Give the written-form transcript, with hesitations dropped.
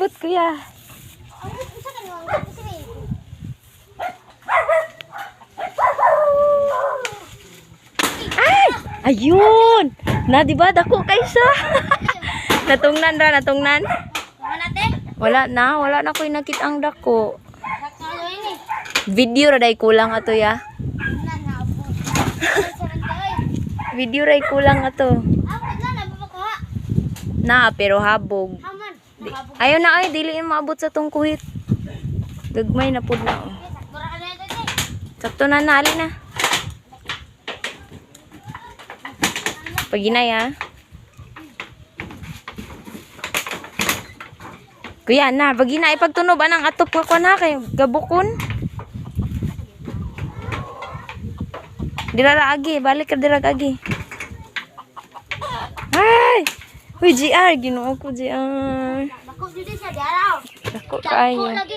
ambot kuya. Ay! Ayun! Na, di ba? Dako kaysa. Natungnan ra, natungnan. Wala na ko nakita ang dako. Video ra day kulang ato ya. Video ray kulang ato. Na, pero habog. Ayaw na ay, dili maabot sa tong kuhit. Gagmay na pud na. Sakto na nali na. Paginay ha. Kuya na, paginay pagtunob anang atop ka na kay gabukon. Dira agi, balik ka dira agi. Ay! Uy, GR, ginoo ko GR. Dako jud sa daraw. Dako kayo. Lagi.